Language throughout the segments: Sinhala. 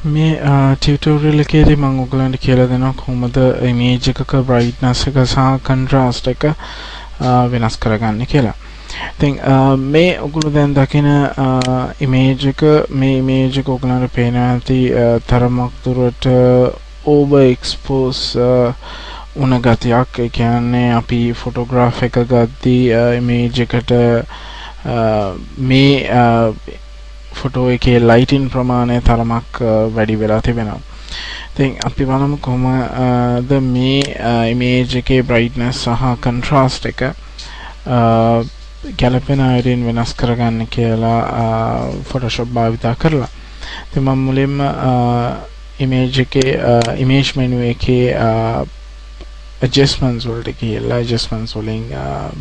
මේ ටියුටෝරියල් එකේදී මම ඔයගලන්ට කියලා දෙනවා කොහොමද ඉමේජ් එකක brightness එක සහ contrast එක වෙනස් කරගන්නේ කියලා. ඉතින් මේ ඔයගොල්ලෝ දැන් දකින ඉමේජ් එක ඔයගලන්ට පේනවා ඇති තරමක් දුරට over expose උන ගතියක්. ඒ කියන්නේ අපි ෆොටෝග්‍රාෆ් එක ගද්දී ඉමේජ් එකට මේ ෆොටෝ එකේ ලයිටින් ප්‍රමාණය තරමක් වැඩි වෙලා තිබෙනවා. ඉතින් අපි බලමු කොහොමද මේ ඉමේජ් එකේ brightness සහ contrast එක ගැලපෙන අයුරින් වෙනස් කරගන්න කියලා Photoshop භාවිතා කරලා. ඉතින් මම මුලින්ම image එකේ image menu එකේ adjustments වලට ගිහලා adjustments වලින්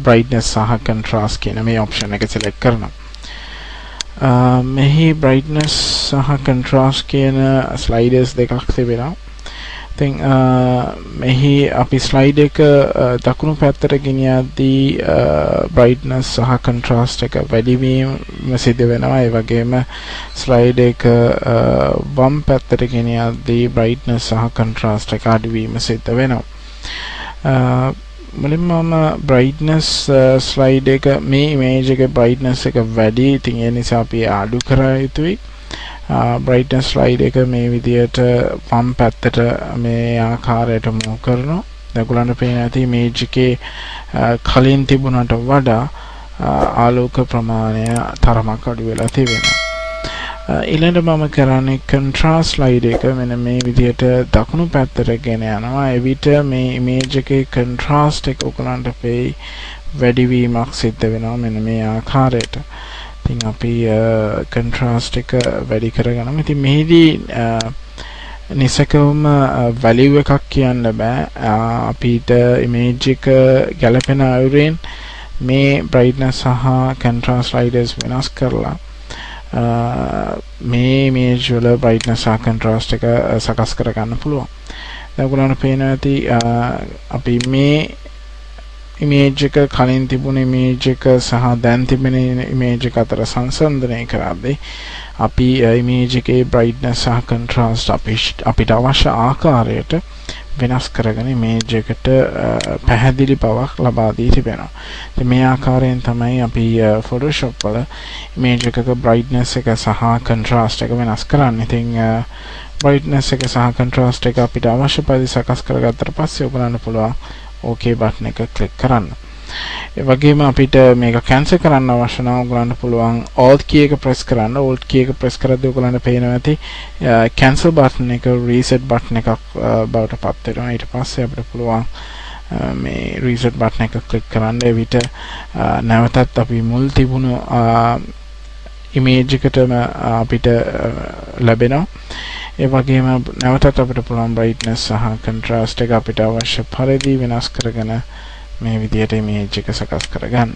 brightness සහ contrast කියන මේ option එක select කරනවා. මෙහි brightness සහ contrast කියන sliders දෙකක් තිබෙනවා. ඉතින් මෙහි අපි slide එක දකුණු පැත්තට ගෙනියද්දී brightness සහ contrast එක වැඩි වීම සිද්ධ වෙනවා. ඒ වගේම slide එක වම් පැත්තට ගෙනියද්දී brightness සහ contrast එක අඩු වීම සිද්ධ වෙනවා. මුලින්ම brightness slide එක මේ image එකේ brightness එක වැඩි. ඉතින් ඒ නිසා අපි අඩු කර යුතුයි. brightness slide එක මේ විදියට වම් පැත්තට මේ ආකාරයට move කරනවා. දැන් ඔයගලන්ට පේන ඇති image එකේ කලින් තිබුණට වඩා ආලෝක ප්‍රමාණය තරමක් අඩු වෙලා තිබෙනවා. ඊළඟට මම කරන්නේ contrast slide එක මෙන්න මේ විදියට දකුණු පැත්තට ගෙන යනවා. එවිට මේ image එකේ contrast එක ඔයගලන්ට පෙයි වැඩි වීමක් සිද්ධ වෙනවා මෙන්න මේ ආකාරයට. ඉතින් අපි contrast එක වැඩි කරගන්නවා. ඉතින් මෙහිදී නිසකවම value එකක් කියන්න බෑ. අපිට image එක ගැලපෙන අයුරින් මේ brightness සහ contrast sliders වෙනස් කරලා මේ image වල brightness සහ contrast එක සකස් කරගන්න පුළුවන්. දැන් ඔයගොල්ලන්ට පේනවා ඇති අපි මේ image එක කලින් තිබුණ image එක සහ දැන් තිබෙන image එක අතර සංසන්දනය කරද්දී අපි image එකේ brightness සහ contrast අපිට අවශ්‍ය ආකාරයට වෙනස් කරගෙන image එකට පැහැදිලි බවක් ලබා දී තිබෙනවා. ඉතින් මේ ආකාරයෙන් තමයි අපි Photoshop වල image එකක brightness එක සහ contrast එක වෙනස් කරන්නේ. ඉතින් brightness එක සහ contrast එක අපිට අවශ්‍ය පරිදි සකස් කරගත්තට පස්සේ ඔයගලන්ට පුළුවන් OK button එක click කරන්න. ඒ වගේම අපිට මේක cancel කරන්න අවශ්‍ය නම් ඔයගලන්ට පුළුවන් Alt key එක press කරන්න. Alt key එක press කරද්දී ඔයගලන්ට පේනවා ඇති cancel button එක reset button එකක් බවට පත් වෙනවා. ඊට පස්සේ අපිට පුළුවන් මේ reset button එක click කරන්න. ඒ විට නැවතත් අපි මුල් තිබුණු image එකටම අපිට ලැබෙනවා. ඒ වගේම නැවතත් අපිට පුළුවන් brightness සහ contrast එක අපිට අවශ්‍ය පරිදි වෙනස් කරගෙන මේ විදියට image එක සකස් කරගන්න.